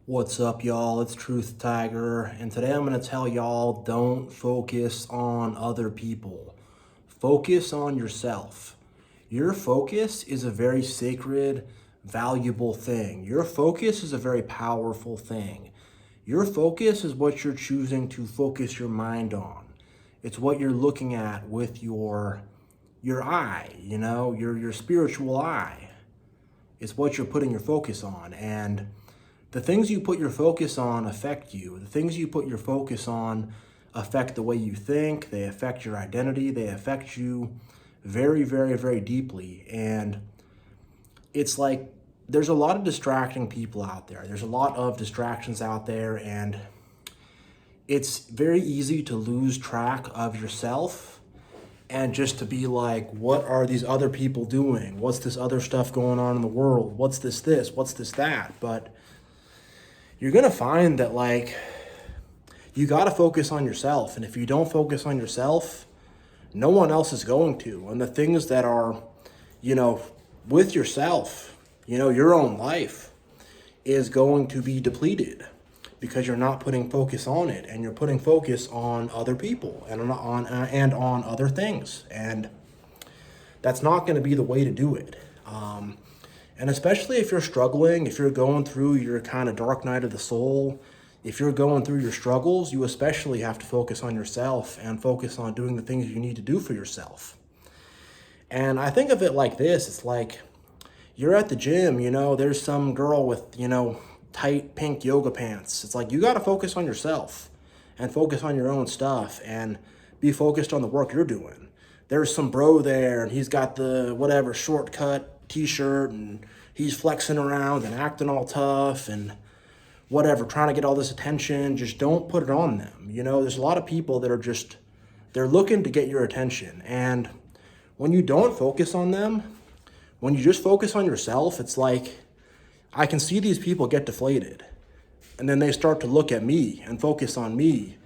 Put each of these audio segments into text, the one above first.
What's up, y'all? It's Truth Tiger, and today I'm going to tell y'all don't focus on other people. Focus on yourself. Your focus is a very sacred, valuable thing. Your focus is a very powerful thing. Your focus is what you're choosing to focus your mind on. It's what you're looking at with your eye, your spiritual eye. It's what you're putting your focus on. And the things you put your focus on affect you. The things you put your focus on affect the way you think, they affect your identity, they affect you very, very, very deeply. And it's like there's a lot of distracting people out there. There's a lot of distractions out there, and it's very easy to lose track of yourself and just to be like, what are these other people doing? What's this other stuff going on in the world? What's this? What's this that? But you're going to find that you got to focus on yourself. And if you don't focus on yourself, no one else is going to. And the things that are, you know, with yourself, your own life is going to be depleted because you're not putting focus on it, and you're putting focus on other people and on other things. And that's not going to be the way to do it. And especially if you're struggling, if you're going through your kind of dark night of the soul, if you're going through your struggles, you especially have to focus on yourself and focus on doing the things you need to do for yourself. And I think of it like this. It's like you're at the gym, there's some girl with, tight pink yoga pants. It's like you got to focus on yourself and focus on your own stuff and be focused on the work you're doing. There's some bro there, and he's got the whatever shortcut t-shirt, and he's flexing around and acting all tough and whatever, trying to get all this attention. Just don't put it on them. There's a lot of people that are they're looking to get your attention. And when you don't focus on them, when you just focus on yourself, it's like I can see these people get deflated. And then they start to look at me and focus on me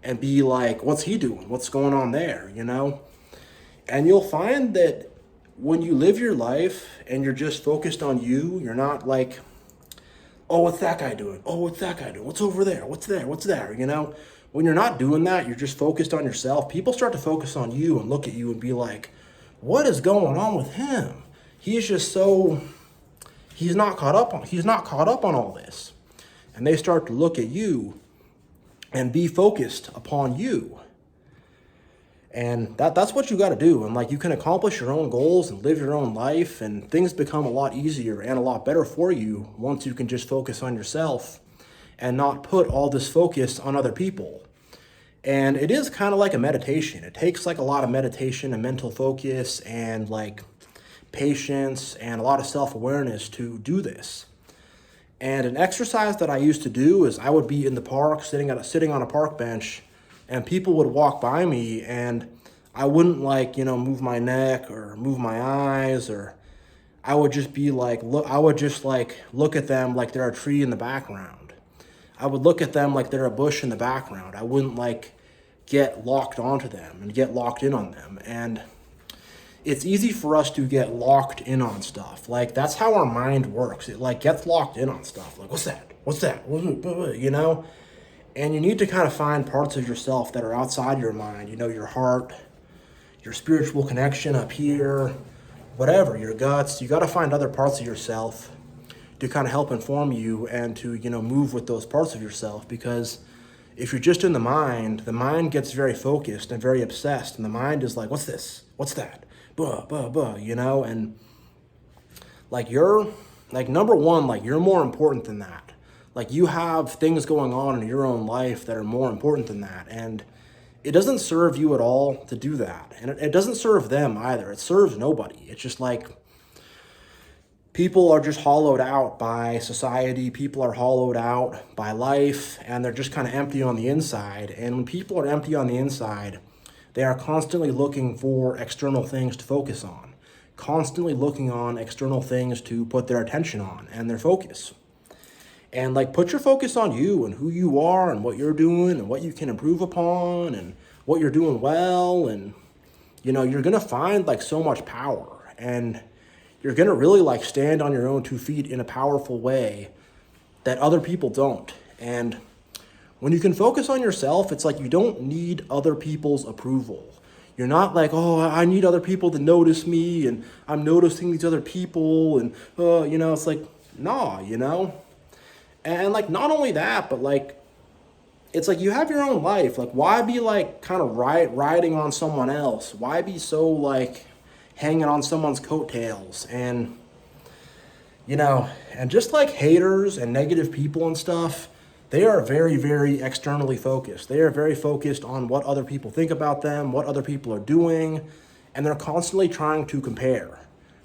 and be like, what's he doing? What's going on there? And you'll find that when you live your life and you're just focused on you, you're not like, oh, what's that guy doing? Oh, what's that guy doing? What's over there? What's there? What's there? When you're not doing that, you're just focused on yourself. People start to focus on you and look at you and be like, what is going on with him? He's just he's not caught up on all this. And they start to look at you and be focused upon you. And that's what you got to do. And you can accomplish your own goals and live your own life, and things become a lot easier and a lot better for you once you can just focus on yourself and not put all this focus on other people. And it is kind of like a meditation. It takes a lot of meditation and mental focus and patience and a lot of self-awareness to do this. And an exercise that I used to do is I would be in the park sitting on a park bench, and people would walk by me, and I wouldn't move my neck or move my eyes, or I would just be look at them like they're a tree in the background. I would look at them like they're a bush in the background. I wouldn't get locked onto them and get locked in on them. And it's easy for us to get locked in on stuff. That's how our mind works. It gets locked in on stuff. What's that? What's that? And you need to kind of find parts of yourself that are outside your mind, your heart, your spiritual connection up here, whatever, your guts. You got to find other parts of yourself to kind of help inform you and to, move with those parts of yourself. Because if you're just in the mind gets very focused and very obsessed. And the mind is like, what's this? What's that? Buh, buh, buh, and you're number one, you're more important than that. You have things going on in your own life that are more important than that. And it doesn't serve you at all to do that. And it doesn't serve them either. It serves nobody. It's just people are just hollowed out by society. People are hollowed out by life, and they're just kind of empty on the inside. And when people are empty on the inside, they are constantly looking for external things to focus on, constantly looking on external things to put their attention on and their focus. And put your focus on you and who you are and what you're doing and what you can improve upon and what you're doing well. And, you're going to find so much power, and you're going to really stand on your own 2 feet in a powerful way that other people don't. And when you can focus on yourself, it's like you don't need other people's approval. You're not like, oh, I need other people to notice me, and I'm noticing these other people, and it's like, nah, And like not only that, but like it's like you have your own life. Like why be like kind of riding on someone else? Why be so like hanging on someone's coattails? And just like haters and negative people and stuff, they are very, very externally focused. They are very focused on what other people think about them, what other people are doing, and they're constantly trying to compare,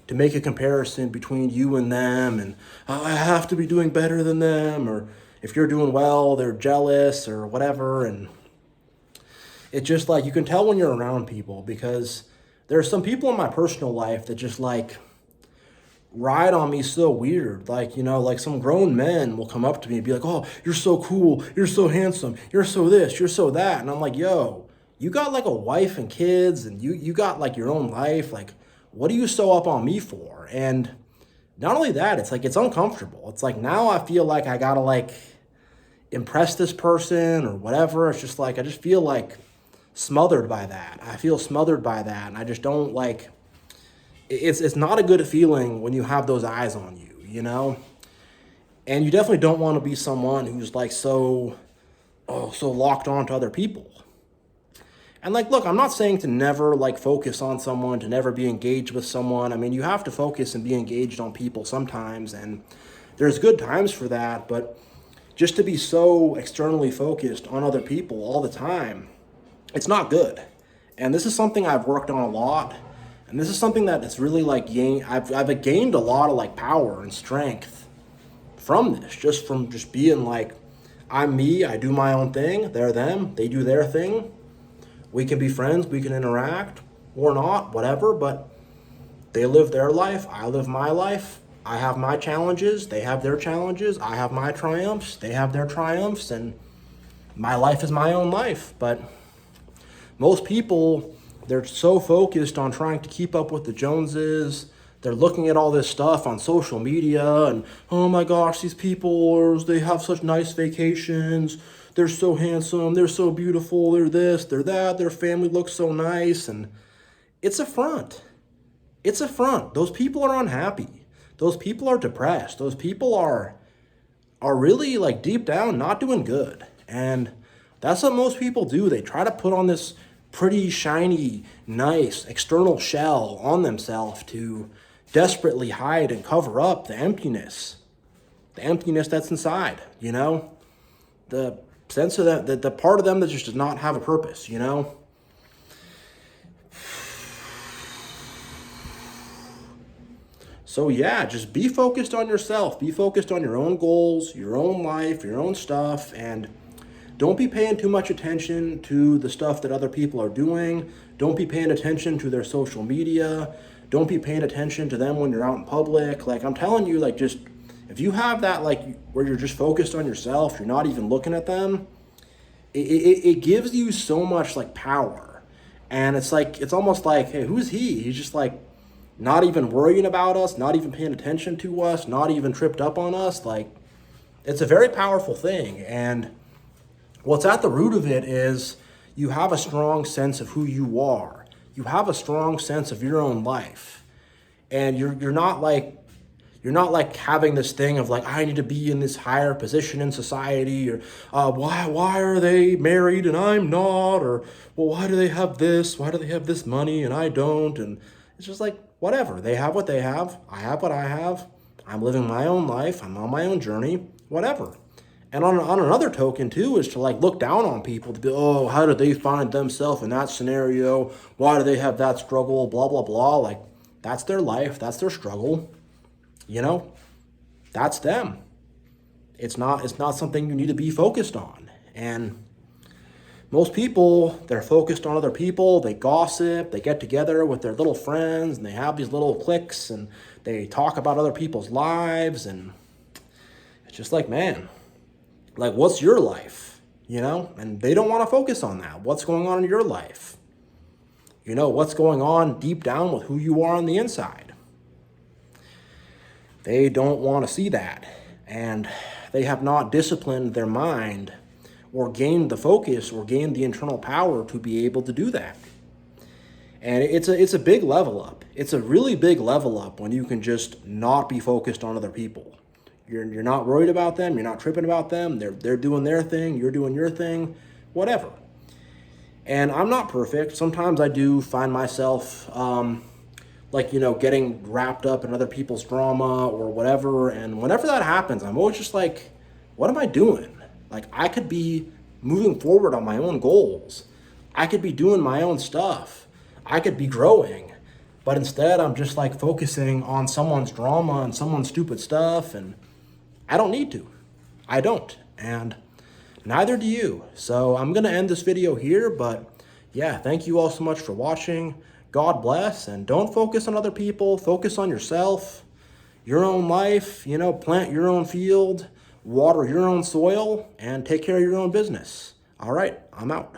to make a comparison between you and them, and I have to be doing better than them, or if you're doing well, they're jealous or whatever. And it's just like you can tell when you're around people, because there are some people in my personal life that just like ride on me so weird. Like, like some grown men will come up to me and be like, oh, you're so cool, you're so handsome, you're so this, you're so that. And I'm like, yo, you got like a wife and kids, and you got like your own life. Like, what are you so up on me for? And not only that, it's like it's uncomfortable. It's like now I feel like I gotta like impress this person or whatever. It's just like I just feel like smothered by that. I feel smothered by that, and I just don't like. It's not a good feeling when you have those eyes on you, And you definitely don't want to be someone who's like so locked on to other people. And like, look, I'm not saying to never like focus on someone, to never be engaged with someone. I mean, you have to focus and be engaged on people sometimes, and there's good times for that, but just to be so externally focused on other people all the time, it's not good. And this is something I've worked on a lot. And this is something that it's really like I've gained a lot of like power and strength from this, just from just being like, I'm me, I do my own thing, they're them, they do their thing. We can be friends, we can interact or not, whatever, but they live their life, I live my life. I have my challenges, they have their challenges, I have my triumphs, they have their triumphs, and my life is my own life. But most people, they're so focused on trying to keep up with the Joneses. They're looking at all this stuff on social media and, oh my gosh, these people, they have such nice vacations. They're so handsome. They're so beautiful. They're this, they're that. Their family looks so nice. And it's a front. It's a front. Those people are unhappy. Those people are depressed. Those people are really like deep down not doing good. And that's what most people do. They try to put on this pretty shiny, nice external shell on themselves to desperately hide and cover up the emptiness that's inside, the sense of that, the part of them that just does not have a purpose, So yeah, just be focused on yourself, be focused on your own goals, your own life, your own stuff, and don't be paying too much attention to the stuff that other people are doing. Don't be paying attention to their social media. Don't be paying attention to them when you're out in public. Like, I'm telling you, like, just if you have that, like, where you're just focused on yourself, you're not even looking at them, it gives you so much, like, power. And it's like, it's almost like, hey, who's he? He's just, like, not even worrying about us, not even paying attention to us, not even tripped up on us. Like, it's a very powerful thing. And what's at the root of it is you have a strong sense of who you are. You have a strong sense of your own life. And you're not like having this thing of like, I need to be in this higher position in society, or why are they married and I'm not, or well, why do they have this? Why do they have this money and I don't? And it's just like, whatever. They have what they have. I have what I have. I'm living my own life. I'm on my own journey, whatever. And on another token, too, is to like look down on people to be, oh, how did they find themselves in that scenario? Why do they have that struggle? Blah, blah, blah. Like, that's their life. That's their struggle. That's them. It's not something you need to be focused on. And most people, they're focused on other people. They gossip. They get together with their little friends, and they have these little cliques, and they talk about other people's lives. And it's just like, man, like, what's your life? And they don't want to focus on that. What's going on in your life? What's going on deep down with who you are on the inside? They don't want to see that. And they have not disciplined their mind or gained the focus or gained the internal power to be able to do that. And it's a big level up. It's a really big level up when you can just not be focused on other people. You're not worried about them. You're not tripping about them. They're doing their thing. You're doing your thing. Whatever. And I'm not perfect. Sometimes I do find myself, getting wrapped up in other people's drama or whatever. And whenever that happens, I'm always just like, what am I doing? Like, I could be moving forward on my own goals. I could be doing my own stuff. I could be growing. But instead, I'm just like focusing on someone's drama and someone's stupid stuff. And I don't need to. I don't. And neither do you. So I'm going to end this video here, but yeah, thank you all so much for watching. God bless, and don't focus on other people. Focus on yourself, your own life, plant your own field, water your own soil, and take care of your own business. All right, I'm out.